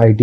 IT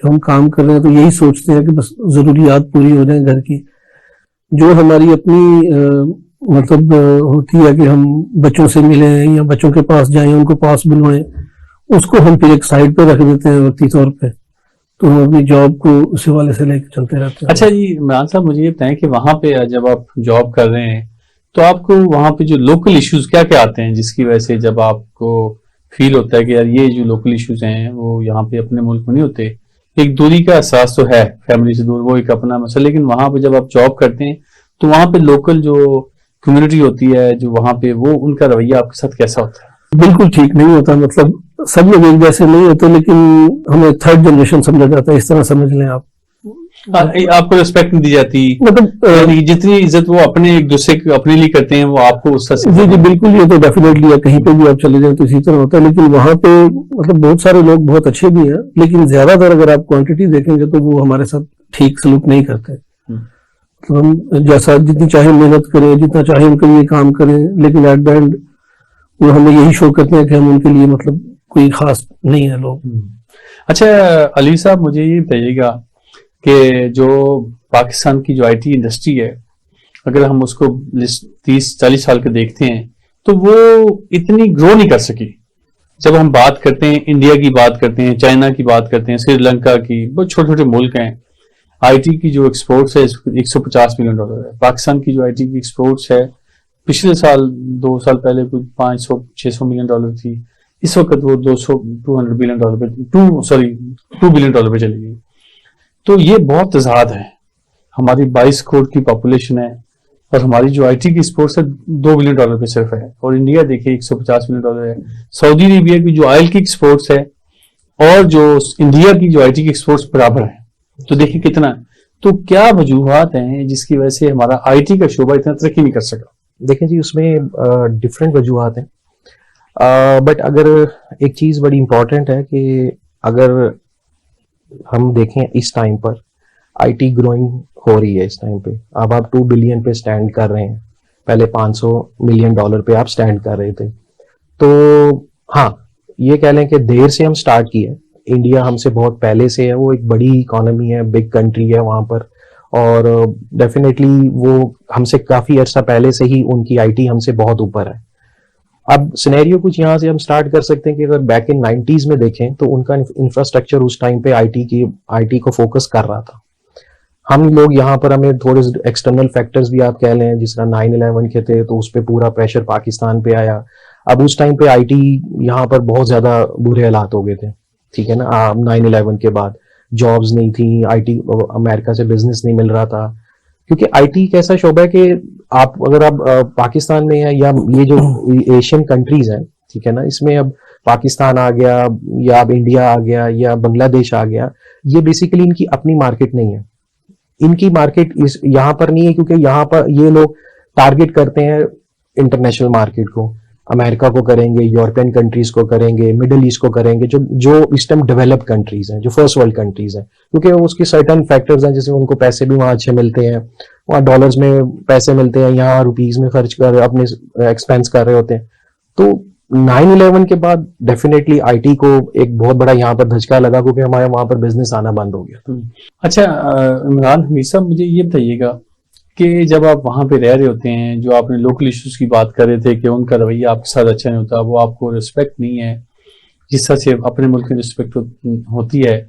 جو ہم کام کر رہے ہیں تو یہی سوچتے ہیں کہ بس ضروریات پوری ہو جائیں گھر کی. جو ہماری اپنی مطلب ہوتی ہے کہ ہم بچوں سے ملیں یا بچوں کے پاس جائیں, ان کو پاس بلوائیں, اس کو ہم پھر ایک سائڈ پہ رکھ دیتے ہیں وقتی طور پہ, تو ہم اپنی جاب کو اسی والے سے لے کے چلتے رہتے ہیں. اچھا جی عمران صاحب, مجھے یہ بتائیں کہ وہاں پہ جب آپ جاب کر رہے ہیں تو آپ کو وہاں پہ جو لوکل ایشوز کیا کیا آتے ہیں جس کی وجہ سے جب آپ کو فیل ہوتا ہے کہ یار یہ جو لوکل ایشوز ہیں وہ یہاں پہ اپنے ملک میں نہیں ہوتے؟ ایک دوری کا احساس تو ہے, فیملی سے دور, وہ ایک اپنا مسئلہ, لیکن وہاں پہ جب آپ جاب کرتے ہیں تو وہاں پہ لوکل جو کمیونٹی ہوتی ہے جو وہاں پہ, وہ ان کا رویہ آپ کے ساتھ کیسا ہوتا ہے؟ بالکل ٹھیک نہیں ہوتا, مطلب سب لوگ ایک جیسے نہیں ہوتے, لیکن ہمیں تھرڈ جنریشن سمجھا جاتا ہے, اس طرح سمجھ لیں آپ. آپ کو ریسپیکٹ نہیں دی جاتی, مطلب یعنی جتنی عزت وہ اپنے ایک دوسرے کو اپنے لیے کرتے ہیں وہ آپ کو اس طرح سے. جی بالکل, یہ تو ڈیفینیٹلی ہے, کہیں پہ بھی آپ چلے جائیں تو اسی طرح ہوتا ہے. لیکن وہاں پہ مطلب بہت سارے لوگ بہت اچھے بھی ہیں, لیکن زیادہ تر اگر آپ کوانٹٹی دیکھیں گے تو وہ ہمارے ساتھ ٹھیک سلوک نہیں کرتے. تو ہم جیسا جتنی چاہے محنت کریں, جتنا چاہے ان کے لیے کام کریں, لیکن ایٹ دا اینڈ وہ ہمیں یہی شو کرتے ہیں کہ ہم ان کے لیے مطلب کوئی خاص نہیں ہے لوگ. اچھا علی صاحب, مجھے یہ بتائیے گا کہ جو پاکستان کی جو آئی ٹی انڈسٹری ہے, اگر ہم اس کو 30-40 سال کے دیکھتے ہیں تو وہ اتنی گرو نہیں کر سکی. جب ہم بات کرتے ہیں انڈیا کی بات کرتے ہیں, چائنا کی بات کرتے ہیں, سری لنکا کی, بہت چھوٹے چھوٹے ملک ہیں, آئی ٹی کی جو ایکسپورٹس ہے $150 ملین ہے. پاکستان کی جو آئی ٹی کی ایکسپورٹس ہے پچھلے سال 2 سال پہلے کچھ $500-600 ملین تھی, اس وقت وہ $200 بلین پہ $2 بلین پہ چلی گئی. تو یہ بہت تضاد ہے. ہماری 22 کروڑ کی پاپولیشن ہے اور ہماری جو آئی ٹی کی ایکسپورٹس ہے $2 بلین پہ صرف ہے, اور انڈیا دیکھیے $150 ملین ہے. سعودی عربیہ کی جو آئل کی ایکسپورٹس ہے اور جو انڈیا کی جو آئی ٹی کی ایکسپورٹس برابر ہے, تو دیکھیں کتنا. تو کیا وجوہات ہیں جس کی وجہ سے ہمارا آئی ٹی کا شعبہ اتنا ترقی نہیں کر سکا؟ دیکھیں جی, اس میں ڈفرینٹ وجوہات ہیں, بٹ اگر ایک چیز بڑی امپورٹنٹ ہے کہ اگر ہم دیکھیں اس ٹائم پر آئی ٹی گروئنگ ہو رہی ہے اس ٹائم پہ. اب آپ 2 بلین پہ سٹینڈ کر رہے ہیں, پہلے $500 ملین پہ آپ سٹینڈ کر رہے تھے. تو ہاں, یہ کہہ لیں کہ دیر سے ہم سٹارٹ کیے. انڈیا ہم سے بہت پہلے سے ہے, وہ ایک بڑی اکانومی ہے, بگ کنٹری ہے وہاں پر, اور ڈیفینیٹلی وہ ہم سے کافی عرصہ پہلے سے ہی ان کی آئی ٹی ہم سے بہت اوپر ہے. اب سینیریو کچھ یہاں سے ہم سٹارٹ کر سکتے ہیں کہ اگر بیک ان 90s میں دیکھیں تو ان کا انفراسٹرکچر اس ٹائم پہ آئی ٹی کو فوکس کر رہا تھا. ہم لوگ یہاں پر ہمیں تھوڑے ایکسٹرنل فیکٹرز بھی آپ کہہ لیں, جس طرح 9/11 کے تھے تو اس پہ پورا پریشر پاکستان پہ آیا. اب اس ٹائم پہ آئی ٹی یہاں پر بہت زیادہ برے حالات ہو گئے تھے, ٹھیک ہے نا. 9/11 کے بعد جابز نہیں تھیں, آئی ٹی امریکہ سے بزنس نہیں مل رہا تھا, کیونکہ آئی ٹی ایک ایسا شعبہ ہے کہ اگر آپ پاکستان میں ہیں یا یہ جو ایشین کنٹریز ہیں, ٹھیک ہے نا, اس میں اب پاکستان آ گیا یا اب انڈیا آ گیا یا بنگلہ دیش آ گیا, یہ بیسیکلی ان کی اپنی مارکیٹ نہیں ہے. ان کی مارکیٹ یہاں پر نہیں ہے, کیونکہ یہاں پر یہ لوگ ٹارگٹ کرتے ہیں انٹرنیشنل مارکیٹ کو. امریکہ کو کریں گے, یورپین کنٹریز کو کریں گے, مڈل ایسٹ کو کریں گے, جو اس ٹائم ڈیولپ کنٹریز ہیں, جو فرسٹ ورلڈ کنٹریز ہیں, کیونکہ اس کی سرٹن فیکٹرز ہیں, جیسے ان کو پیسے بھی وہاں اچھے ملتے ہیں, وہاں ڈالرز میں پیسے ملتے ہیں, یہاں روپیز میں خرچ کر اپنے ایکسپینس کر رہے ہوتے ہیں. تو 9/11 کے بعد ڈیفینیٹلی آئی ٹی کو ایک بہت بڑا یہاں پر دھچکا لگا, کیونکہ ہمارے وہاں پر بزنس آنا بند ہو گیا. اچھا عمران حمید صاحب, مجھے یہ بتائیے گا کہ جب آپ وہاں پہ رہ رہے ہوتے ہیں, جو آپ نے لوکل ایشوز کی بات کر رہے تھے کہ ان کا رویہ آپ کے ساتھ اچھا نہیں ہوتا, وہ آپ کو ریسپیکٹ نہیں ہے جس طرح سے اپنے ملک کی ریسپیکٹ ہوتی ہے,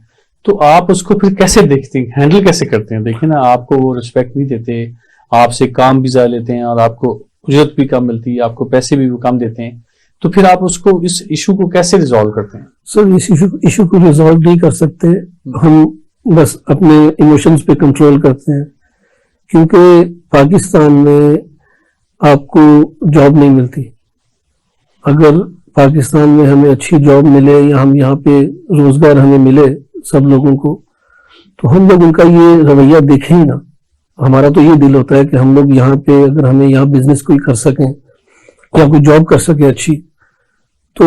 تو آپ اس کو پھر کیسے دیکھتے ہیں, ہینڈل کیسے کرتے ہیں؟ دیکھیں نا, آپ کو وہ ریسپیکٹ نہیں دیتے, آپ سے کام بھی زیادہ لیتے ہیں اور آپ کو اجرت بھی کم ملتی ہے, آپ کو پیسے بھی کم دیتے ہیں, تو پھر آپ اس ایشو کو کیسے ریزالو کرتے ہیں؟ سر, اس ایشو کو ریزالو نہیں کر سکتے, ہم بس اپنے ایموشنز پہ کنٹرول کرتے ہیں. کیونکہ پاکستان میں آپ کو جاب نہیں ملتی. اگر پاکستان میں ہمیں اچھی جاب ملے یا ہم یہاں پہ روزگار ہمیں ملے سب لوگوں کو, تو ہم لوگ ان کا یہ رویہ دیکھیں نا. ہمارا تو یہ دل ہوتا ہے کہ ہم لوگ یہاں پہ اگر ہمیں یہاں بزنس کوئی کر سکیں یا کوئی جاب کر سکے اچھی, تو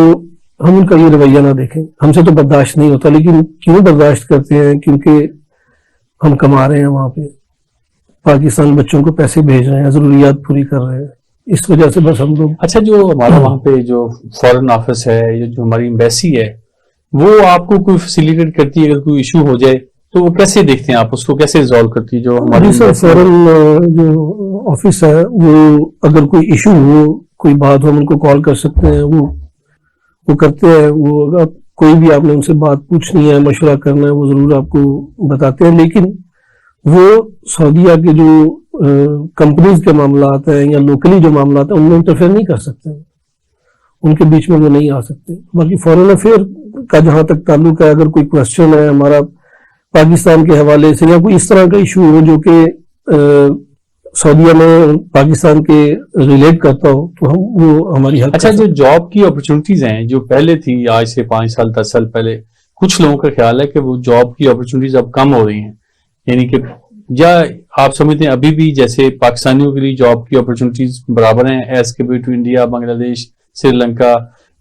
ہم ان کا یہ رویہ نہ دیکھیں. ہم سے تو برداشت نہیں ہوتا, لیکن کیوں برداشت کرتے ہیں؟ کیونکہ ہم کما رہے ہیں وہاں پہ, پاکستان بچوں کو پیسے بھیج رہے ہیں, ضروریات پوری کر رہے ہیں, اس وجہ سے بس ہم لوگ. اچھا, جو ہمارا وہاں پہ جو فورن آفس ہے یا جو ہماری ایمبیسی ہے, وہ آپ کو کوئی فیسیلیٹیٹ کرتی ہے؟ اگر کوئی ایشو ہو جائے تو وہ کیسے دیکھتے ہیں آپ اس کو، کیسے ریزالو کرتی ہے جو ہماری جی سر، فوراً جو آفس ہے وہ اگر کوئی ایشو ہو، کوئی بات ہو، ہم ان کو کال کر سکتے ہیں، وہ کرتے ہیں. وہ اگر کوئی بھی آپ نے ان سے بات پوچھنی ہے، مشورہ کرنا ہے، وہ ضرور آپ کو بتاتے ہیں. لیکن وہ سعودیہ کے جو کمپنیز کے معاملات ہیں یا لوکلی جو معاملات ہیں ان میں انٹرفیئر نہیں کر سکتے، ان کے بیچ میں وہ نہیں آ سکتے. باقی فورن افیئر کا جہاں تک تعلق ہے، اگر کوئی کوشچن ہے ہمارا پاکستان کے حوالے سے یا کوئی اس طرح کا ایشو ہو جو کہ سعودیہ میں پاکستان کے ریلیٹ کرتا ہو، تو ہم وہ ہماری حق. اچھا، جو جاب کی اپرچونٹیز ہیں جو پہلے تھی آج سے 5 سال 10 سال پہلے، کچھ لوگوں کا خیال ہے کہ وہ جاب کی اپرچونیٹیز اب کم ہو رہی ہیں، یعنی کہ یا آپ سمجھتے ہیں ابھی بھی جیسے پاکستانیوں کے لیے جاب کی اپرچونیٹیز برابر ہیں ایز کمپیئر ٹو انڈیا، بنگلہ دیش، سری لنکا،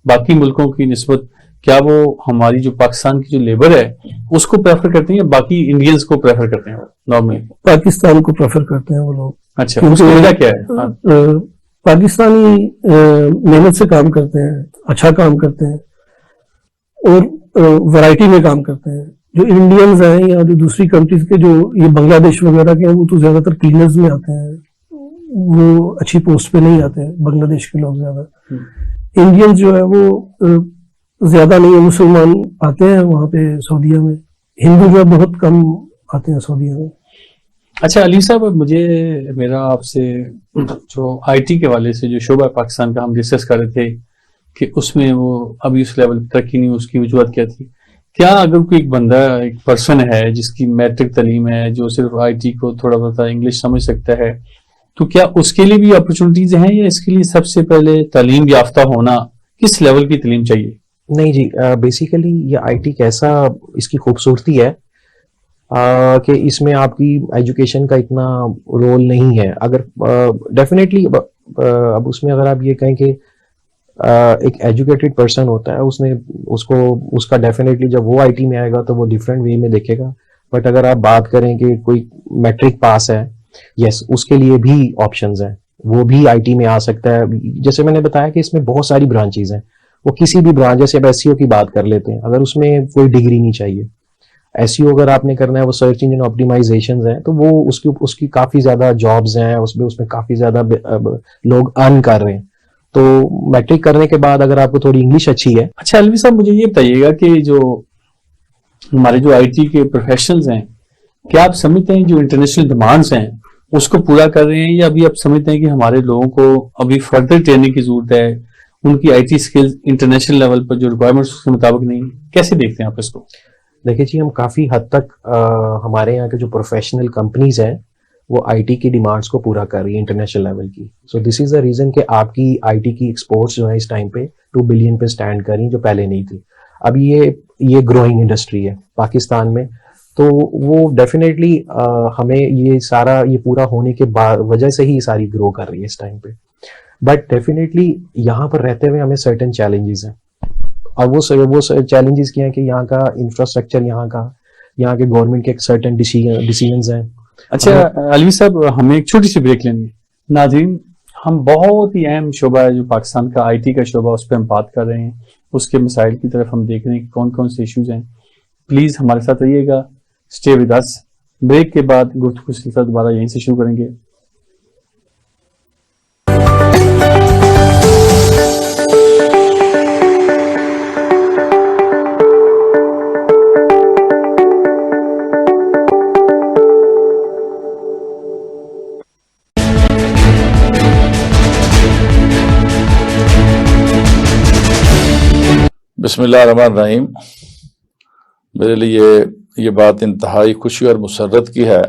باقی ملکوں کی نسبت؟ کیا وہ ہماری جو پاکستان کی جو لیبر ہے اس کو پریفر کرتے ہیں یا باقی انڈینز کو پریفر کرتے ہیں نارملی؟ پاکستان کو پریفر کرتے ہیں وہ لوگ. اچھا، اس کی وجہ کیا ہے؟ پاکستانی محنت سے کام کرتے ہیں، اچھا کام کرتے ہیں اور ورائٹی میں کام کرتے ہیں. جو انڈینز ہیں یا جو دوسری کنٹریز کے جو یہ بنگلہ دیش وغیرہ کے ہیں وہ تو زیادہ تر کلینرز میں آتے ہیں، وہ اچھی پوسٹ پہ نہیں آتے ہیں بنگلہ دیش کے لوگ زیادہ. انڈینز جو ہے وہ زیادہ نہیں ہے، مسلمان آتے ہیں وہاں پہ سعودیہ میں، ہندو جو ہے بہت کم آتے ہیں سعودیہ میں. اچھا علی صاحب، میرا آپ سے جو آئی ٹی کے حوالے سے جو شعبہ پاکستان کا ہم ڈسکس کر رہے تھے کہ اس میں وہ ابھی اس لیول پہ ترقی نہیں، اس کی وجوہات کیا تھی؟ کیا اگر کوئی ایک بندہ، ایک پرسن ہے جس کی میٹرک تعلیم ہے، جو صرف آئی ٹی کو تھوڑا بہت انگلش سمجھ سکتا ہے، تو کیا اس کے لیے بھی اپرچونیٹیز ہیں یا اس کے لیے سب سے پہلے تعلیم یافتہ ہونا، کس لیول کی تعلیم چاہیے؟ نہیں جی، بیسیکلی یہ آئی ٹی کیسا، اس کی خوبصورتی ہے کہ اس میں آپ کی ایجوکیشن کا اتنا رول نہیں ہے. اگر ڈیفینیٹلی اب اس میں اگر آپ یہ کہیں کہ ایک ایجوکیٹڈ پرسن ہوتا ہے، اس کا ڈیفینیٹلی جب وہ آئی ٹی میں آئے گا تو وہ ڈفرینٹ وے میں دیکھے گا. بٹ اگر آپ بات کریں کہ کوئی میٹرک پاس ہے، یس، اس کے لیے بھی آپشنز ہیں، وہ بھی آئی ٹی میں آ سکتا ہے. جیسے میں نے بتایا کہ اس میں بہت ساری برانچیز ہیں، وہ کسی بھی برانچ، جیسے اب ایس سی او کی بات کر لیتے ہیں، اگر اس میں کوئی ڈگری نہیں چاہیے، ایس سی او اگر آپ نے کرنا ہے، وہ سرچ انجن آپٹیمائزیشنز ہیں، تو وہ اس کی کافی زیادہ جابز ہیں، اس میں کافی زیادہ لوگ ارن کر رہے ہیں. تو میٹرک کرنے کے بعد اگر آپ کو تھوڑی انگلش اچھی ہے. اچھا علوی صاحب، مجھے یہ بتائیے گا کہ جو ہمارے جو آئی ٹی کے پروفیشنلز ہیں، کیا آپ سمجھتے ہیں جو انٹرنیشنل ڈیمانڈز ہیں اس کو پورا کر رہے ہیں، یا ابھی آپ سمجھتے ہیں کہ ہمارے لوگوں کو ابھی فردر ٹریننگ کی ضرورت ہے، ان کی IT skills international level پر جو ریکوائرمنٹس اس کے مطابق نہیں؟ کیسے دیکھتے ہیں آپ اس کو؟ دیکھیے جی، ہم کافی حد تک ہمارے یہاں کے جو پروفیشنل کمپنیز ہیں وہ آئی ٹی کی ڈیمانڈس کو پورا کر رہی ہے انٹرنیشنل لیول کی. سو دس از دا ریزن کہ آپ کی آئی ٹی کی ایکسپورٹس جو ہے اس ٹائم پہ 2 بلین پہ سٹینڈ کر رہی ہیں، جو پہلے نہیں تھی. اب یہ گروئنگ انڈسٹری ہے پاکستان میں، تو وہ ڈیفینیٹلی ہمیں یہ پورا ہونے کے وجہ سے ہی ساری گرو کر رہی ہے اس ٹائم پہ. بٹ ڈیفینیٹلی یہاں پر رہتے ہوئے ہمیں سرٹن چیلنجز ہیں، اور وہ چیلنجز کیا ہیں کہ یہاں کا انفراسٹرکچر، یہاں کے گورنمنٹ کے سرٹن ڈیسیژنز ہیں. اچھا علوی صاحب، ہمیں ایک چھوٹی سی بریک لینی ہے. ناظرین، ہم بہت ہی اہم شعبہ ہے جو پاکستان کا آئی ٹی کا شعبہ، اس پہ ہم بات کر رہے ہیں، اس کے مسائل کی طرف ہم دیکھ رہے ہیں کہ کون کون سے ایشوز ہیں. پلیز ہمارے ساتھ رہیے گا، اسٹے ود اس. بریک کے بعد گفتگو سلسلہ دوبارہ یہیں سے شروع کریں گے. بسم اللہ الرحمن الرحیم. میرے لیے یہ بات انتہائی خوشی اور مسرت کی ہے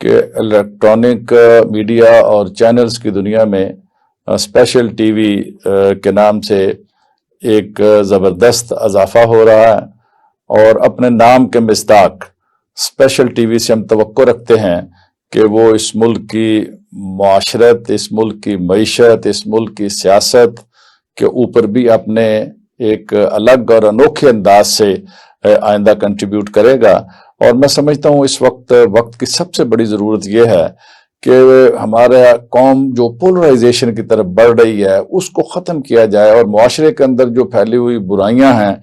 کہ الیکٹرانک میڈیا اور چینلز کی دنیا میں اسپیشل ٹی وی کے نام سے ایک زبردست اضافہ ہو رہا ہے، اور اپنے نام کے مصداق اسپیشل ٹی وی سے ہم توقع رکھتے ہیں کہ وہ اس ملک کی معاشرت، اس ملک کی معیشت، اس ملک کی سیاست کے اوپر بھی اپنے ایک الگ اور انوکھے انداز سے آئندہ کنٹریبیوٹ کرے گا. اور میں سمجھتا ہوں اس وقت کی سب سے بڑی ضرورت یہ ہے کہ ہمارا قوم جو پولرائزیشن کی طرف بڑھ رہی ہے اس کو ختم کیا جائے، اور معاشرے کے اندر جو پھیلی ہوئی برائیاں ہیں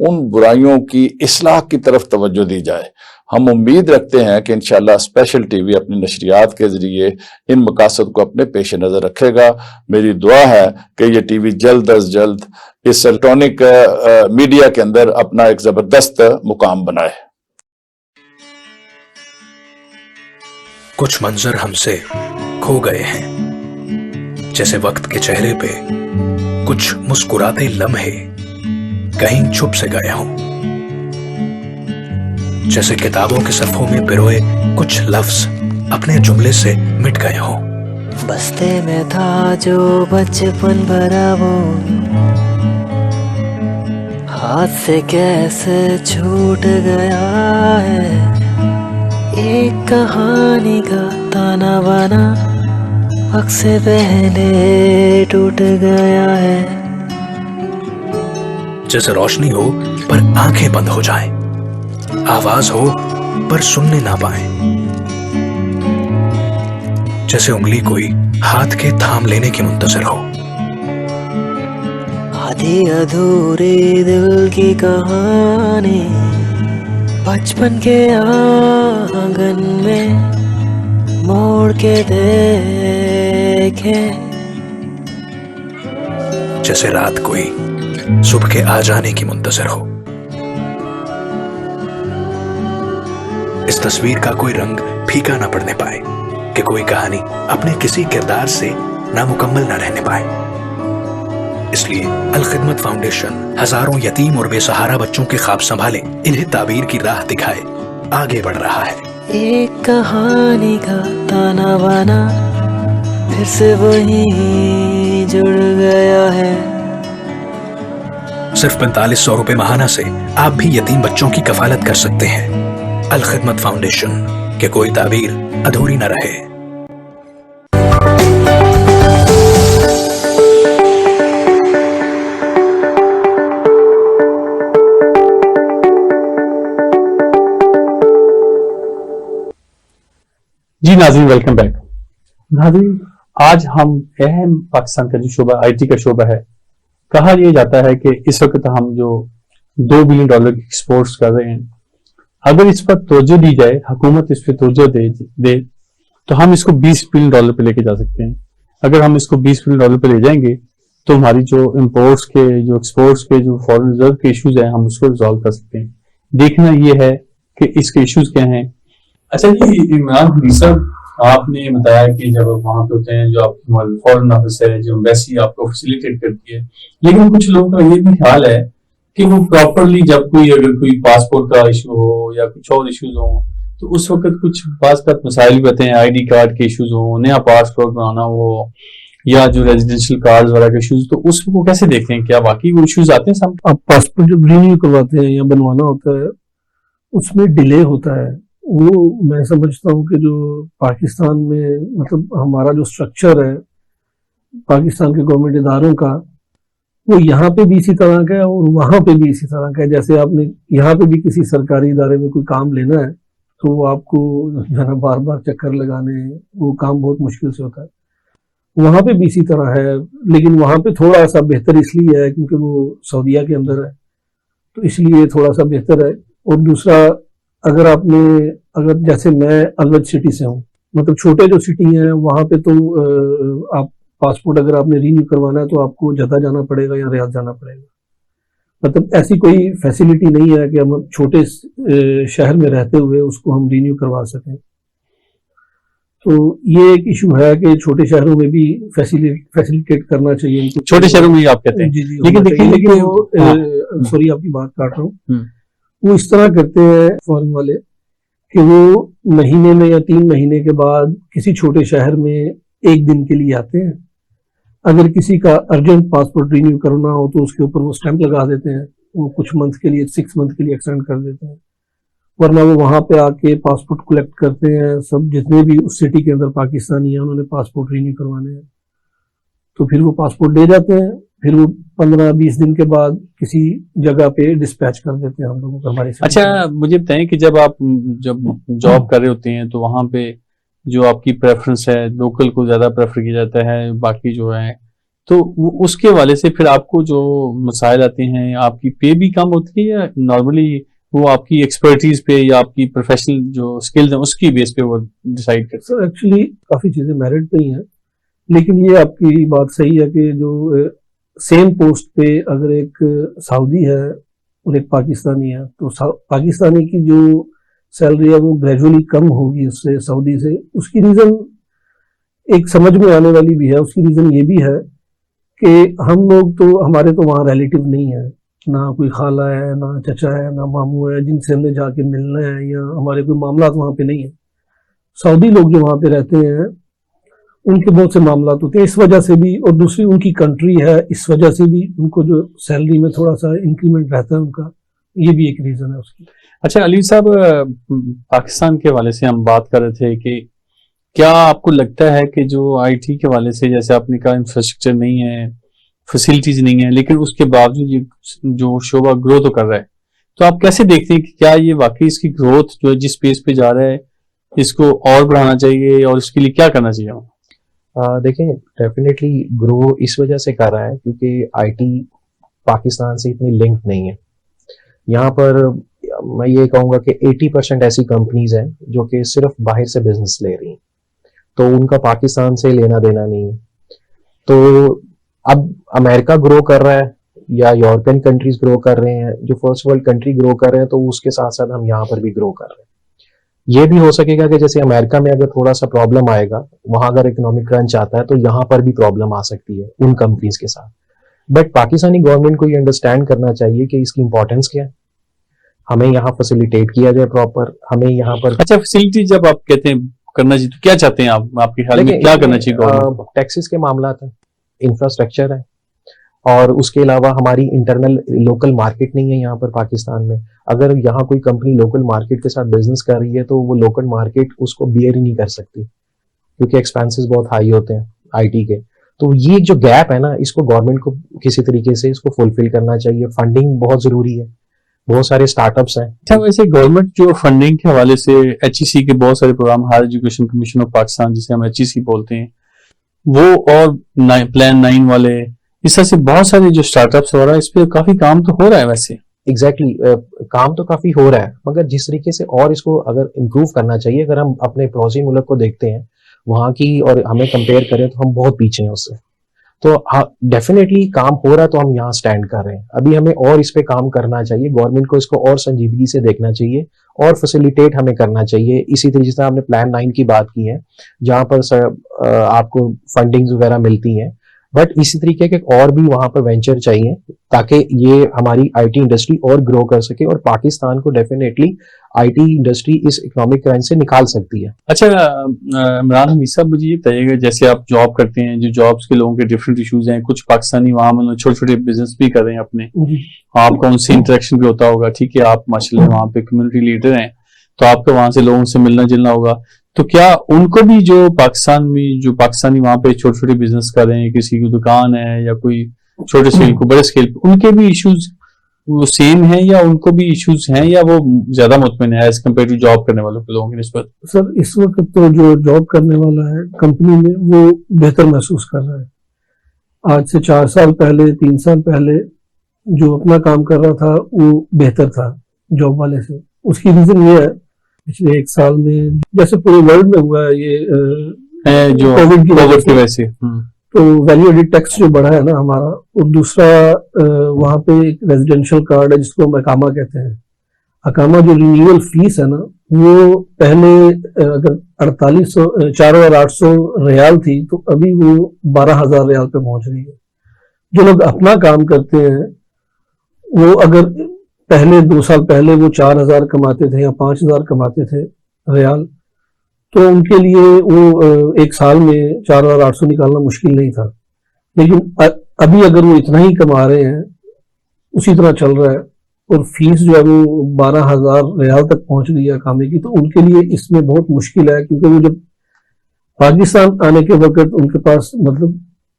ان برائیوں کی اصلاح کی طرف توجہ دی جائے. ہم امید رکھتے ہیں کہ انشاءاللہ اسپیشل ٹی وی اپنی نشریات کے ذریعے ان مقاصد کو اپنے پیش نظر رکھے گا. میری دعا ہے کہ یہ ٹی وی جلد از جلد اس الیکٹرانک میڈیا کے اندر اپنا ایک زبردست مقام بنائے. کچھ منظر ہم سے کھو گئے ہیں، جیسے وقت کے چہرے پہ کچھ مسکراتے لمحے کہیں چھپ سے گئے ہوں، جیسے کتابوں کے صفحوں میں پروئے کچھ لفظ اپنے جملے سے مٹ گئے ہوں. بستے میں تھا جو بچپن بھرا وہ ہاتھ سے کیسے چھوٹ گیا ہے، ایک کہانی کا تانا بانا وقت سے پہلے ٹوٹ گیا ہے. جیسے روشنی ہو پر آنکھیں بند ہو جائیں، آواز ہو پر سننے نہ پائیں، جیسے انگلی کوئی ہاتھ کے تھام لینے کی منتظر ہو. آدھی ادھوری دل کی کہانی بچپن کے آنگن میں موڑ کے دیکھے، جیسے رات کوئی صبح کے آ جانے کی منتظر ہو. اس تصویر کا کوئی رنگ پھیکا نہ پڑنے پائے کہ کوئی کہانی اپنے کسی کردار سے نامکمل نہ رہنے پائے. اس لیے الخدمت فاؤنڈیشن ہزاروں یتیم اور بے سہارا بچوں کے خواب سنبھالے، انہیں تعبیر کی راہ دکھائے آگے بڑھ رہا ہے. ایک کہانی کا تانا بانا پھر سے وہی جڑ گیا ہے. صرف 4500 روپے ماہانہ سے آپ بھی یتیم بچوں کی کفالت کر سکتے ہیں. الخدمت فاؤنڈیشن، کہ کوئی تعبیر ادھوری نہ رہے. جی ناظرین، ویلکم بیک. ناظرین، آج ہم اہم پاکستان کا جو شعبہ آئی ٹی کا شعبہ ہے، کہا یہ جاتا ہے کہ اس وقت ہم جو $2 بلین کی ایکسپورٹس کر رہے ہیں، اگر اس پر توجہ دی جائے، حکومت اس پہ توجہ دے تو ہم اس کو $20 بلین پہ لے کے جا سکتے ہیں. اگر ہم اس کو $20 بلین پہ لے جائیں گے تو ہماری جو امپورٹس کے، جو ایکسپورٹس کے، جو فارن ریزرو کے ایشوز ہیں، ہم اس کو ریزالو کر سکتے ہیں. دیکھنا یہ ہے کہ اس کے ایشوز کیا ہیں. اچھا جی عمران حنیف صاحب، آپ نے بتایا کہ جب آپ وہاں پہ ہوتے ہیں، جو آپ کی فارن آفس ہے، جو ایمبیسی آپ کو فیسیلیٹیٹ کرتی ہے، لیکن کچھ لوگوں کا یہ بھی خیال ہے کہ وہ پراپرلی جب اگر کوئی پاسپورٹ کا ایشو ہو یا کچھ اور ایشوز ہوں تو اس وقت کچھ بعض مسائل بھی ہوتے ہیں، آئی ڈی کارڈ کے ایشوز ہوں، نیا پاسپورٹ بنانا ہو، یا جو ریزیڈینشیل کارڈز وغیرہ کے ایشوز، تو اس کو کیسے دیکھتے ہیں؟ کیا واقعی وہ ایشوز آتے ہیں؟ آپ پاسپورٹ جب رینیو کرواتے ہیں یا بنوانا ہوتا ہے، اس میں ڈیلے ہوتا ہے. وہ میں سمجھتا ہوں کہ جو پاکستان میں مطلب ہمارا جو سٹرکچر ہے پاکستان کے گورنمنٹ اداروں کا، وہ یہاں پہ بھی اسی طرح کا ہے اور وہاں پہ بھی اسی طرح کا ہے. جیسے آپ نے یہاں پہ بھی کسی سرکاری ادارے میں کوئی کام لینا ہے تو وہ آپ کو جو ہے نا بار بار چکر لگانے، وہ کام بہت مشکل سے ہوتا ہے. وہاں پہ بھی اسی طرح ہے، لیکن وہاں پہ تھوڑا سا بہتر اس لیے ہے کیونکہ وہ سعودیہ کے اندر ہے، تو اس لیے تھوڑا سا بہتر ہے. اور دوسرا، اگر جیسے میں الوج سٹی سے ہوں، مطلب چھوٹے جو سٹی ہیں وہاں پہ تو آپ پاسپورٹ اگر آپ نے رینیو کروانا ہے تو آپ کو جدہ جانا پڑے گا یا ریاض جانا پڑے گا. مطلب ایسی کوئی فیسیلیٹی نہیں ہے کہ ہم چھوٹے شہر میں رہتے ہوئے اس کو ہم رینیو کروا سکیں. تو یہ ایک ایشو ہے کہ چھوٹے شہروں میں بھی فیسیلیٹیٹ کرنا چاہیے. چھوٹے شہروں میں آپ کہتے ہیں؟ جی جی. لیکن سوری آپ کی بات کاٹ رہا ہوں. وہ اس طرح کرتے ہیں فارن والے کہ وہ مہینے میں یا 3 مہینے کے بعد کسی چھوٹے شہر میں 1 دن کے لیے آتے ہیں. اگر کسی کا ارجنٹ پاسپورٹ رینیو کرنا ہو تو اس کے اوپر وہ اسٹیمپ لگا دیتے ہیں، وہ کچھ منتھ کے لیے 6 منتھ کے لیے ایکسٹینڈ کر دیتے ہیں. ورنہ وہ وہاں پہ آ کے پاسپورٹ کلیکٹ کرتے ہیں. سب جتنے بھی اس سٹی کے اندر پاکستانی ہیں انہوں نے پاسپورٹ رینیو کروانے ہیں، تو پھر وہ پاسپورٹ لے جاتے ہیں. پھر وہ 15-20 دن کے بعد کسی جگہ پہ ڈسپیچ کر دیتے ہیں ہم لوگوں کو ہمارے. اچھا مجھے بتائیں کہ جب آپ جاب کر رہے ہوتے ہیں تو وہاں پہ جو آپ کی پریفرنس ہے، لوکل کو زیادہ پریفر کیا جاتا ہے، باقی جو ہے تو اس کے حوالے سے پھر آپ کو جو مسائل آتے ہیں، آپ کی پے بھی کم ہوتی ہے یا نارملی وہ آپ کی ایکسپرٹیز پہ یا آپ کی پروفیشنل جو اسکلز ہیں اس کی بیس پہ وہ ڈیسائیڈ کرتے سر ایکچولی کافی چیزیں میرٹ پہ ہی ہیں، لیکن یہ آپ کی بات صحیح ہے کہ جو سیم پوسٹ پہ اگر ایک سعودی ہے اور ایک پاکستانی ہے تو پاکستانی کی جو سیلری ہے وہ گریجولی کم ہوگی اس سے سعودی سے. اس کی ریزن ایک سمجھ میں آنے والی بھی ہے. اس کی ریزن یہ بھی ہے کہ ہم لوگ تو ہمارے تو وہاں ریلیٹیو نہیں ہے، نہ کوئی خالہ ہے، نہ چچا ہے، نہ ماموں ہے جن سے ہم نے جا کے ملنا ہے، یا ہمارے کوئی معاملات وہاں پہ نہیں ہیں. سعودی لوگ جو وہاں پہ رہتے ہیں ان کے بہت سے معاملات ہوتے ہیں اس وجہ سے بھی، اور دوسری ان کی کنٹری ہے اس وجہ سے بھی ان کو جو سیلری میں تھوڑا سا انکریمنٹ رہتا ہے ان کا، یہ بھی ایک ریزن ہے اس کی. اچھا علی صاحب، پاکستان کے حوالے سے ہم بات کر رہے تھے کہ کیا آپ کو لگتا ہے کہ جو آئی ٹی کے حوالے سے جیسے آپ نے کہا انفراسٹرکچر نہیں ہے، فیسلٹیز نہیں ہیں، لیکن اس کے باوجود یہ جو شعبہ گرو تو کر رہا ہے، تو آپ کیسے دیکھتے ہیں کہ کیا یہ واقعی اس کی گروتھ جو جس پیس پہ جا رہا ہے اس کو اور بڑھانا چاہیے اور اس کے لیے کیا کرنا چاہیے؟ دیکھیں ڈیفینیٹلی گرو اس وجہ سے کر رہا ہے کیونکہ آئی ٹی پاکستان سے اتنی لنک نہیں ہے. یہاں پر میں یہ کہوں گا کہ 80% ایسی کمپنیز ہیں جو کہ صرف باہر سے بزنس لے رہی ہیں، تو ان کا پاکستان سے لینا دینا نہیں ہے. تو اب امریکہ گرو کر رہا ہے یا یورپین کنٹریز گرو کر رہے ہیں، جو فرسٹ ورلڈ کنٹری گرو کر رہے ہیں، تو اس کے ساتھ ساتھ ہم یہاں پر بھی گرو کر رہے ہیں. یہ بھی ہو سکے گا کہ جیسے امریکہ میں اگر تھوڑا سا پرابلم آئے گا، وہاں اگر اکنامک کرنچ آتا ہے تو یہاں پر بھی پرابلم آ سکتی ہے ان کمپنیز کے ساتھ. بٹ پاکستانی گورنمنٹ کو یہ انڈرسٹینڈ کرنا چاہیے کہ اس کی امپورٹنس کیا ہے، ہمیں یہاں فیسیلیٹیٹ کیا جائے پراپر، ہمیں یہاں پر. اچھا فیسلٹی جب آپ کہتے ہیں کرنا چاہیے تو کیا چاہتے ہیں آپ کے خیال میں کیا کرنا چاہیے گورنمنٹ کو؟ ٹیکسز کے معاملات ہیں، انفراسٹرکچر ہے، اور اس کے علاوہ ہماری انٹرنل لوکل مارکیٹ نہیں ہے یہاں پر پاکستان میں. اگر یہاں کوئی کمپنی لوکل مارکیٹ کے ساتھ بزنس کر رہی ہے تو وہ لوکل مارکیٹ اس کو بیئر ہی نہیں کر سکتی کیونکہ ایکسپینسز بہت ہائی ہوتے ہیں آئی ٹی کے. تو یہ جو گیپ ہے نا، اس کو گورنمنٹ کو کسی طریقے سے اس کو فلفل کرنا چاہیے. فنڈنگ بہت ضروری ہے، بہت سارے اسٹارٹ اپس ہیں. اچھا ویسے گورنمنٹ جو فنڈنگ کے حوالے سے ایچ ای سی کے بہت سارے programme, higher education commission of Pakistan جسے ہم ایچ ای سی بولتے ہیں، وہ اور پلان 9 والے اس طرح سے بہت سارے جو اسٹارٹ اپس ہو رہا ہے، اس پہ کافی کام تو ہو رہا ہے. ویسے ایگزیکٹلی کام تو کافی ہو رہا ہے، مگر جس طریقے سے اور اس کو اگر امپروو کرنا چاہیے. اگر ہم اپنے پڑوسی ملک کو دیکھتے ہیں وہاں کی اور ہمیں کمپیئر کریں تو ہم بہت پیچھے ہیں اس سے. تو ڈیفینیٹلی کام ہو رہا ہے تو ہم یہاں سٹینڈ کر رہے ہیں. ابھی ہمیں اور اس پہ کام کرنا چاہیے، گورنمنٹ کو اس کو اور سنجیدگی سے دیکھنا چاہیے اور فیسیلیٹیٹ ہمیں کرنا چاہیے. اسی طریقے سے آپ نے پلان 9 کی بات کی ہے جہاں پر آپ کو فنڈنگز وغیرہ ملتی ہیں، بٹ اسی طریقے کے اور بھی وہاں پر وینچر چاہیے تاکہ یہ ہماری آئی ٹی انڈسٹری اور گرو کر سکے اور پاکستان کو ڈیفینیٹلی آئی ٹی انڈسٹری اس اکنامک کرنچ سے نکال سکتی ہے. اچھا عمران حمید صاحب، مجھے یہ بتائیے گا جیسے آپ جاب کرتے ہیں، جو جابس کے لوگوں کے ڈفرینٹ ایشوز ہیں، کچھ پاکستانی وہاں میں چھوٹے چھوٹے بزنس بھی کر رہے ہیں اپنے، آپ کا ان سے انٹریکشن بھی ہوتا ہوگا، ٹھیک ہے، آپ ماشاء اللہ وہاں پہ کمیونٹی لیڈر ہیں تو آپ کا وہاں سے لوگوں سے ملنا جلنا ہوگا. تو کیا ان کو بھی جو پاکستان میں جو پاکستانی وہاں پہ چھوٹے چھوٹے بزنس کر رہے ہیں، کسی کی دکان ہے یا کوئی چھوٹے اسکیل کو بڑے اسکیل پہ، ان کے بھی ایشوز وہ سیم ہیں یا ان کو بھی ایشوز ہیں یا وہ زیادہ مطمئن ہے ایز کمپیئر ٹو جاب کرنے والوں کے لوگوں کی نسبت؟ سر اس وقت تو جو جاب کرنے والا ہے کمپنی میں وہ بہتر محسوس کر رہا ہے. آج سے 4 سال پہلے 3 سال پہلے جو اپنا کام کر رہا تھا وہ بہتر تھا جاب والے سے. اس کی ریزن یہ ہے پچھلے 1 سال میں جیسے پورے ورلڈ میں ہوا ہے یہ جو کووڈ کی وجہ سے، تو ویلیو ایڈڈ ٹیکس جو بڑھا ہے نا ہمارا، اور دوسرا وہاں پہ ایک ریزیڈینشل کارڈ ہے جس کو ہم اقامہ کہتے ہیں. اقامہ جو رینیول فیس ہے نا وہ پہلے اگر 4,800 ریال تھی تو ابھی وہ 12,000 ریال پہ پہنچ رہی ہے. جو لوگ اپنا کام کرتے ہیں وہ اگر پہلے 2 سال پہلے وہ 4,000 کماتے تھے یا 5,000 کماتے تھے ریال، تو ان کے لیے وہ 1 سال میں 4,800 نکالنا مشکل نہیں تھا. لیکن ابھی اگر وہ اتنا ہی کما رہے ہیں، اسی طرح چل رہا ہے، اور فیس جو ہے وہ 12,000 ریال تک پہنچ گئی ہے کامے کی، تو ان کے لیے اس میں بہت مشکل ہے. کیونکہ وہ جب پاکستان آنے کے وقت ان کے پاس مطلب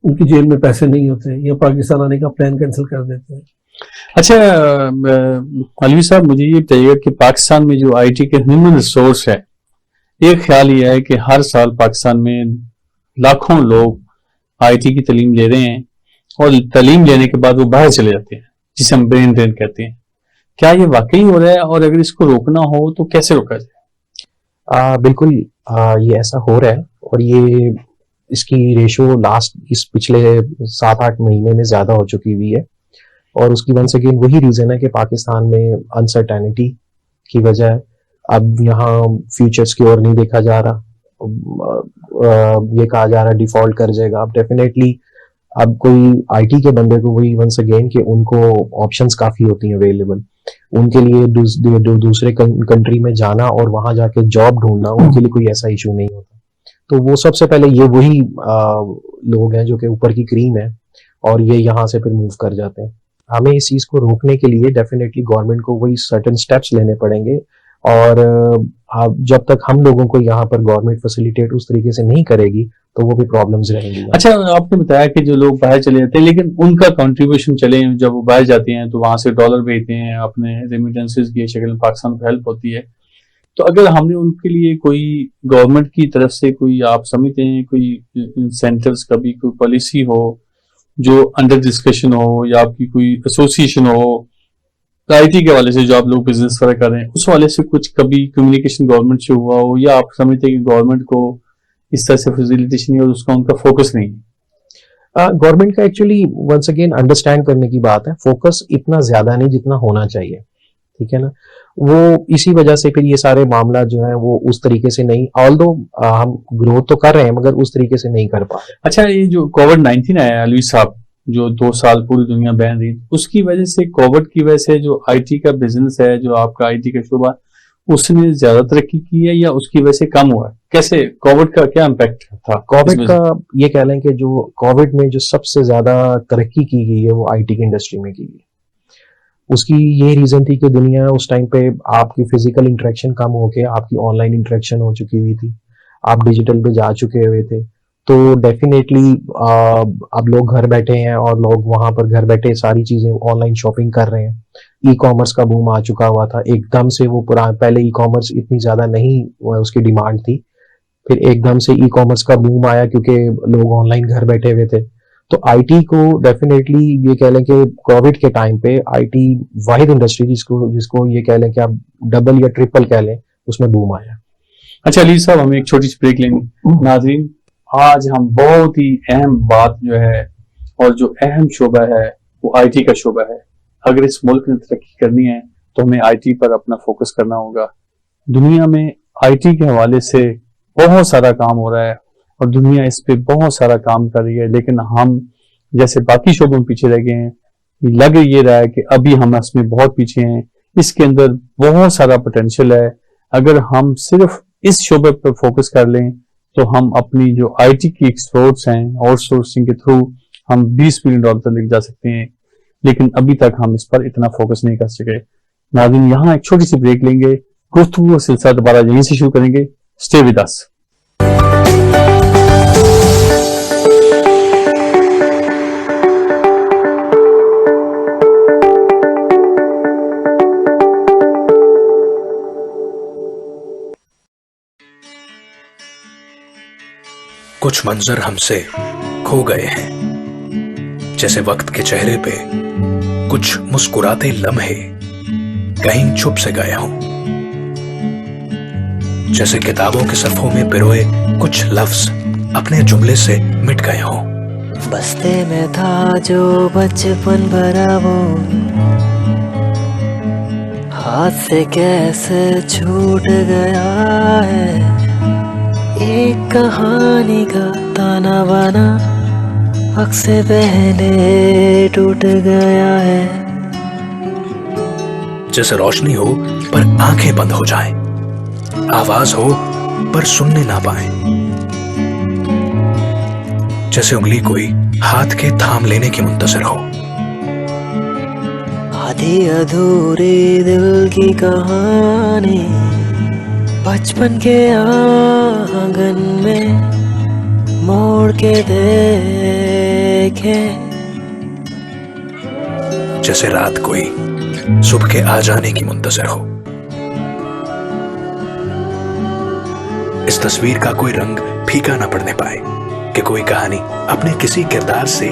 ان کی جیب میں پیسے نہیں ہوتے یا پاکستان آنے کا پلان کینسل کر دیتے ہیں. اچھا علوی صاحب، مجھے یہ بتائیے کہ پاکستان میں جو آئی ٹی کے ہیومن ریسورس ہے، ایک خیال یہ ہے کہ ہر سال پاکستان میں لاکھوں لوگ آئی ٹی کی تعلیم لے رہے ہیں، اور تعلیم لینے کے بعد وہ باہر چلے جاتے ہیں، جسے ہم برین ڈرین کہتے ہیں. کیا یہ واقعی ہو رہا ہے، اور اگر اس کو روکنا ہو تو کیسے روکا جائے؟ بالکل یہ ایسا ہو رہا ہے، اور یہ اس کی ریشو اس پچھلے 7-8 مہینے میں زیادہ ہو چکی ہوئی ہے. اور اس کی ونس اگین وہی ریزن ہے کہ پاکستان میں انسرٹینٹی کی وجہ ہے. اب یہاں فیوچر سکیور نہیں دیکھا جا رہا. یہ کہا جا رہا ہے ڈیفالٹ کر جائے گا. اب ڈیفینیٹلی اب کوئی آئی ٹی کے بندے کو وہی ونس اگین کہ ان کو آپشنس کافی ہوتی ہیں اویلیبل. ان کے لیے دوسرے کنٹری میں جانا اور وہاں جا کے جاب ڈھونڈنا ان کے لیے کوئی ایسا ایشو نہیں ہوتا. تو وہ سب سے پہلے یہ وہی لوگ ہیں جو کہ اوپر کی کریم ہے، اور یہ یہاں سے پھر موو کر جاتے ہیں. ہمیں اس چیز کو روکنے کے لیے ڈیفینیٹلی گورنمنٹ کو وہی سرٹن سٹیپس لینے پڑیں گے. اور جب تک ہم لوگوں کو یہاں پر گورنمنٹ فیسیلیٹیٹ اس طریقے سے نہیں کرے گی تو وہ بھی پرابلمز رہیں گی. اچھا، آپ نے بتایا کہ جو لوگ باہر چلے جاتے ہیں لیکن ان کا کنٹریبیوشن چلے، جب وہ باہر جاتے ہیں تو وہاں سے ڈالر بھیجتے ہیں، اپنے ریمیٹنسز کی شکل میں پاکستان کو ہیلپ ہوتی ہے. تو اگر ہم نے ان کے لیے کوئی گورنمنٹ کی طرف سے کوئی، آپ سمجھتے ہیں کوئی انسینٹیوز کا بھی کوئی پالیسی ہو جو انڈر ڈسکشن ہو، یا آپ کی کوئی ایسوسیشن ہو آئی ٹی کے حوالے سے جو آپ لوگ بزنس وغیرہ کر رہے ہیں، اس حوالے سے کچھ کبھی کمیونیکیشن گورنمنٹ سے ہوا ہو، یا آپ سمجھتے ہیں کہ گورنمنٹ کو اس طرح سے فیسیلیٹیشن نہیں اور اس کا ان کا فوکس نہیں ہے؟ گورنمنٹ کا ایکچولی ونس اگین انڈرسٹینڈ کرنے کی بات ہے. فوکس اتنا زیادہ نہیں جتنا ہونا چاہیے، ٹھیک ہے نا. وہ اسی وجہ سے پھر یہ سارے معاملات جو ہیں وہ اس طریقے سے نہیں، آلدو ہم گروتھ تو کر رہے ہیں مگر اس طریقے سے نہیں کر پا رہے. اچھا، یہ جو کووڈ-19 آیا علوی صاحب، جو 2 سال پوری دنیا بین رہی، اس کی وجہ سے، کووڈ کی وجہ سے جو آئی ٹی کا بزنس ہے، جو آپ کا آئی ٹی کا شعبہ، اس نے زیادہ ترقی کی ہے یا اس کی وجہ سے کم ہوا ہے؟ کیسے کووڈ کا کیا امپیکٹ تھا؟ کووڈ کا یہ کہہ لیں کہ جو کووڈ میں جو سب سے زیادہ ترقی کی گئی ہے وہ آئی ٹی کی انڈسٹری میں کی گئی. اس کی یہ ریزن تھی کہ دنیا اس ٹائم پہ آپ کی فزیکل انٹریکشن کم ہو کے آپ کی آن لائن انٹریکشن ہو چکی ہوئی تھی، آپ ڈیجیٹل پہ جا چکے ہوئے تھے. تو ڈیفینیٹلی اب لوگ گھر بیٹھے ہیں اور لوگ وہاں پر گھر بیٹھے ساری چیزیں آن لائن شاپنگ کر رہے ہیں. ای کامرس کا بوم آ چکا ہوا تھا ایک دم سے. وہ پہلے ای کامرس اتنی زیادہ نہیں اس کی ڈیمانڈ تھی، پھر ایک دم سے ای کامرس کا بوم آیا کیونکہ لوگ آن لائن گھر بیٹھے ہوئے تھے. تو آئی ٹی کو ڈیفینیٹلی یہ کہہ لیں کہ کووڈ کے ٹائم پہ آئی ٹی واحد انڈسٹری جس کو یہ کہہ لیں کہ آپ ڈبل یا ٹرپل کہہ لیں، اس میں بوم آیا. اچھا علی صاحب، ہم ایک چھوٹی سی بریک لیں گے. ناظرین، آج ہم بہت ہی اہم بات جو ہے، اور جو اہم شعبہ ہے وہ آئی ٹی کا شعبہ ہے. اگر اس ملک نے ترقی کرنی ہے تو ہمیں آئی ٹی پر اپنا فوکس کرنا ہوگا. دنیا میں آئی ٹی کے حوالے سے بہت سارا کام ہو رہا ہے اور دنیا اس پہ بہت سارا کام کر رہی ہے، لیکن ہم جیسے باقی شعبوں میں پیچھے رہ گئے ہیں. لگ یہ رہا ہے کہ ابھی ہم اس میں بہت پیچھے ہیں. اس کے اندر بہت سارا پوٹینشیل ہے. اگر ہم صرف اس شعبے پر فوکس کر لیں تو ہم اپنی جو آئی ٹی کی ایکسپورٹس ہیں آؤٹ سورسنگ کے تھرو ہم $20 بلین تک لے جا سکتے ہیں، لیکن ابھی تک ہم اس پر اتنا فوکس نہیں کر سکے. ناظرین، یہاں ایک چھوٹی سی بریک لیں گے. گفتگو کا سلسلہ دوبارہ یہیں سے شروع کریں گے. Stay with us. کچھ منظر ہم سے کھو گئے ہیں، جیسے وقت کے چہرے پہ کچھ مسکراتے لمحے کہیں چھپ سے گئے ہوں، جیسے کتابوں کے صفحوں میں پروئے کچھ لفظ اپنے جملے سے مٹ گئے ہوں. بستے میں تھا جو بچپن بھرا وہ ہاتھ سے کیسے چھوٹ گیا ہے. ایک کہانی کا تانا بانا وقت سے پہلے ٹوٹ گیا ہے. جیسے روشنی ہو پر آنکھیں بند ہو جائیں، آواز ہو پر سننے نہ پائیں، جیسے انگلی کوئی ہاتھ کے تھام لینے کی منتظر ہو. آدھی ادھوری دل کی کہانی بچپن کے آنگن میں موڑ کے دیکھے، جیسے رات کوئی صبح کے آ جانے کی منتظر ہو. اس تصویر کا کوئی رنگ پھیکا نہ پڑنے پائے کہ کوئی کہانی اپنے کسی کردار سے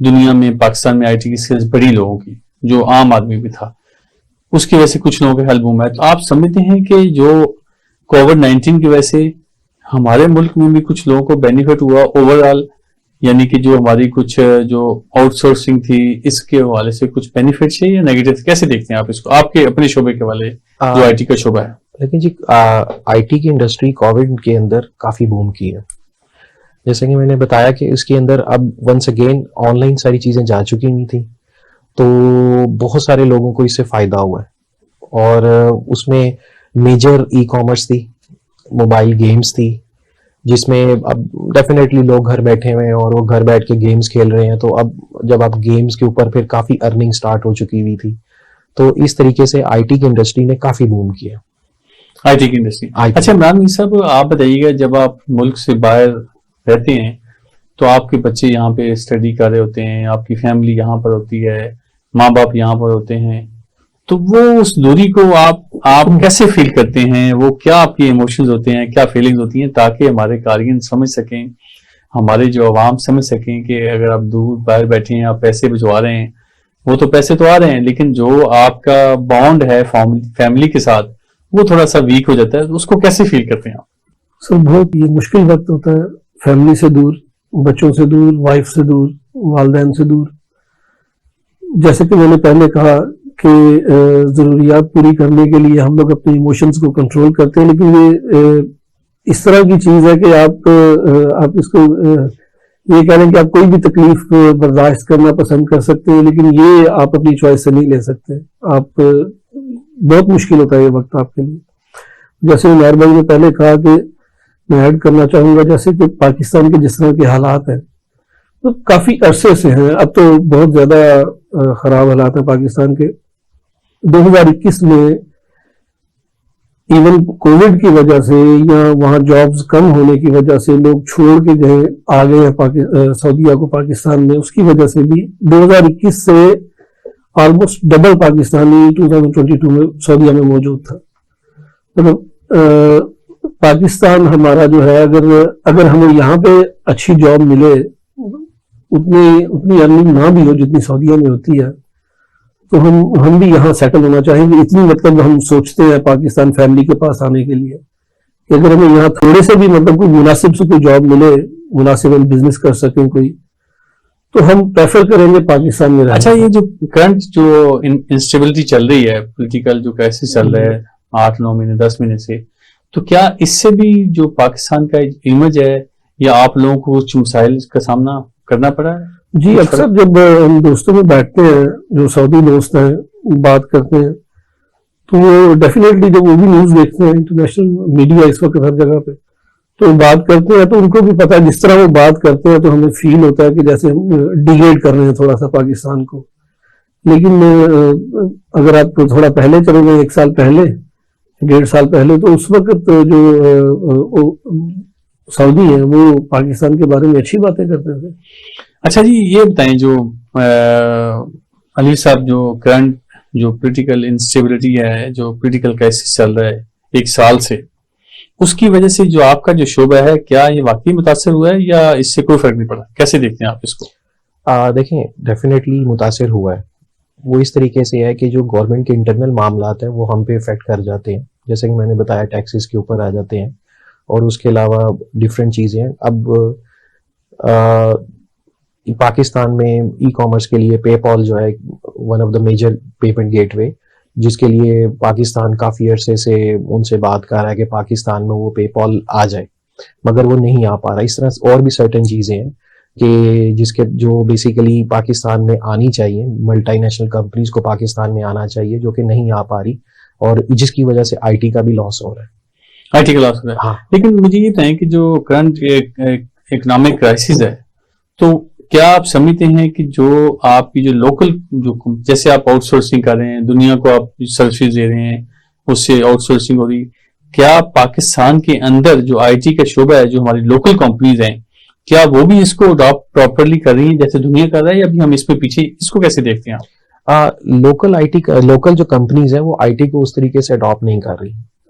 دنیا میں پاکستان میں آئی ٹی کی اسکلز بڑی لوگوں کی, جو عام آدمی بھی تھا, اس کی وجہ سے کچھ لوگوں کے حل بوم ہے. تو آپ سمجھتے ہیں کہ جو کووڈ-19 کی وجہ سے ہمارے ملک میں بھی کچھ لوگوں کو بینیفٹ ہوا اوور آل, یعنی کہ جو ہماری کچھ جو آؤٹ سورسنگ تھی اس کے حوالے سے کچھ بینیفٹس ہے یا نیگیٹو, کیسے دیکھتے ہیں آپ اس کو, آپ کے اپنے شعبے کے والے جو آئی ٹی کا شعبہ ہے؟ لیکن جی آئی ٹی کی انڈسٹری کووڈ کے اندر کافی بوم کی ہے. جیسے کہ میں نے بتایا کہ اس کے اندر اب ونس اگین آن لائن ساری چیزیں جا چکی ہوئی تھیں, تو بہت سارے لوگوں کو اس سے فائدہ ہوا ہے. اور اس میں میجر ای کامرس تھی, موبائل گیمز تھی, جس میں اب ڈیفینیٹلی لوگ گھر بیٹھے ہوئے ہیں اور وہ گھر بیٹھ کے گیمز کھیل رہے ہیں. تو اب جب آپ گیمز کے اوپر پھر کافی ارننگ سٹارٹ ہو چکی ہوئی تھی, تو اس طریقے سے آئی ٹی کی انڈسٹری نے کافی بوم کیا. آئی ٹی کی انڈسٹری. اچھا عمران میر صاحب, آپ بتائیے گا, جب آپ ملک سے باہر رہتے ہیں تو آپ کے بچے یہاں پہ اسٹڈی کر رہے ہوتے ہیں, آپ کی فیملی یہاں پر ہوتی ہے, ماں باپ یہاں پر ہوتے ہیں, تو وہ اس دوری کو آپ کیسے فیل کرتے ہیں؟ وہ کیا آپ کی ایموشنز ہوتے ہیں, کیا فیلنگز ہوتی ہیں, تاکہ ہمارے قارئین سمجھ سکیں, ہمارے جو عوام سمجھ سکیں کہ اگر آپ دور باہر بیٹھے ہیں, آپ پیسے بھجوا رہے ہیں, وہ تو پیسے تو آ رہے ہیں, لیکن جو آپ کا بانڈ ہے فیملی کے ساتھ وہ تھوڑا سا ویک ہو جاتا ہے, اس کو کیسے فیل کرتے ہیں آپ؟ سر بہت یہ مشکل وقت ہوتا ہے, فیملی سے دور, بچوں سے دور, وائف سے دور, والدین سے دور. جیسے کہ میں نے پہلے کہا کہ ضروریات پوری کرنے کے لیے ہم لوگ اپنے ایموشنز کو کنٹرول کرتے ہیں, لیکن یہ اس طرح کی چیز ہے کہ آپ اس کو یہ کہہ لیں کہ آپ کوئی بھی تکلیف برداشت کرنا پسند کر سکتے ہیں, لیکن یہ آپ اپنی چوائس سے نہیں لے سکتے. آپ بہت مشکل ہوتا ہے یہ وقت آپ کے لیے. جیسے عمیر بھائی نے پہلے کہا کہ میں ایڈ کرنا چاہوں گا, جیسے کہ پاکستان کے جس طرح کے حالات ہیں تو کافی عرصے سے ہیں, اب تو بہت زیادہ خراب حالات ہیں پاکستان کے. 2021 میں ایون کووڈ کی وجہ سے یا وہاں جابز کم ہونے کی وجہ سے لوگ چھوڑ کے آ گئے ہیں سعودیہ کو پاکستان میں. اس کی وجہ سے بھی 2021 سے آلموسٹ ڈبل پاکستانی 2022 میں سعودیہ میں موجود تھا. مطلب پاکستان ہمارا جو ہے, اگر ہمیں یہاں پہ اچھی جاب ملے, اتنی ارننگ نہ بھی ہو جتنی سعودیہ میں ہوتی ہے, تو ہم بھی یہاں سیٹل ہونا چاہیں گے. اتنی مطلب ہم سوچتے ہیں پاکستان فیملی کے پاس آنے کے لیے کہ اگر ہمیں یہاں تھوڑے سے بھی مطلب کوئی مناسب سے کوئی جاب ملے, مناسب ہم بزنس کر سکیں کوئی, تو ہم پریفر کریں گے پاکستان میں رہنا. اچھا, یہ جو کرنٹ جو انسٹیبلٹی چل رہی ہے, پولیٹیکل جو کرائسس چل رہا ہے 8-9 مہینے 10 مہینے سے, تو کیا اس سے بھی جو پاکستان کا امیج ہے یا آپ لوگوں کو کچھ مسائل کا سامنا کرنا پڑا ہے؟ جی, اکثر جب ہم دوستوں میں بیٹھتے ہیں, جو سعودی دوست ہیں, بات کرتے ہیں, تو وہ ڈیفینیٹلی جب وہ بھی نیوز دیکھتے ہیں, انٹرنیشنل میڈیا اس وقت ہر جگہ پہ, تو بات کرتے ہیں تو ان کو بھی پتا ہے جس طرح وہ بات کرتے ہیں تو ہمیں فیل ہوتا ہے کہ جیسے ہم ڈیگریڈ کر رہے ہیں تھوڑا سا پاکستان کو. لیکن اگر آپ تھوڑا پہلے چلے گئے, 1 سال پہلے, 1.5 سال پہلے, تو اس وقت جو سعودی ہیں وہ پاکستان کے بارے میں اچھی باتیں کرتے تھے. اچھا جی, یہ بتائیں جو علی صاحب, جو کرنٹ جو پولیٹیکل انسٹیبلٹی ہے, جو پولیٹیکل کرائسس چل رہا ہے 1 سال سے, اس کی وجہ سے جو آپ کا جو شعبہ ہے, کیا یہ واقعی متاثر ہوا ہے یا اس سے کوئی فرق نہیں پڑا؟ کیسے دیکھتے ہیں آپ اس کو؟ دیکھیں, ڈیفینیٹلی متاثر ہوا ہے. وہ اس طریقے سے ہے کہ جو گورنمنٹ کے انٹرنل معاملات ہیں وہ ہم پہ افیکٹ کر جاتے ہیں, جیسے کہ میں نے بتایا ٹیکسز کے اوپر آ جاتے ہیں, اور اس کے علاوہ ڈفرینٹ چیزیں. اب پاکستان میں ای کامرس کے لیے پے پال جو ہے one of the major payment gateway, جس کے لیے پاکستان کافی عرصے سے ان سے بات کر رہا ہے کہ پاکستان میں وہ پے پال آ جائے, مگر وہ نہیں آ پا رہا. اس طرح اور بھی سرٹن چیزیں ہیں کہ جس کے جو بیسیکلی پاکستان میں آنی چاہیے, ملٹی نیشنل کمپنیز کو پاکستان میں آنا چاہیے, جو کہ نہیں آ پا رہی, اور جس کی وجہ سے آئی ٹی کا بھی لاس ہو رہا ہے. آئی ٹی کا لاس ہو رہا ہے. ہاں, لیکن مجھے یہ بتائیں کہ جو کرنٹ اکنامک کرائسس ہے, تو کیا آپ سمجھتے ہیں کہ جو آپ کی جو لوکل, جو جیسے آپ آؤٹ سورسنگ کر رہے ہیں, دنیا کو آپ سروسز دے رہے ہیں, اس سے آؤٹ سورسنگ ہو رہی, کیا پاکستان کے اندر جو آئی ٹی کا شعبہ ہے, جو ہماری لوکل کمپنیز ہیں, کیا وہ بھی اس کو اڈاپٹ پراپرلی کر رہی ہیں جیسے دنیا کر رہا ہے, یا ابھی ہم اس پہ پیچھے؟ اس کو کیسے دیکھتے ہیں آپ؟ لوکل آئی ٹی, لوکل جو کمپنیز ہیں وہ آئی ٹی کو اس طریقے سے اڈاپٹ نہیں کر رہی.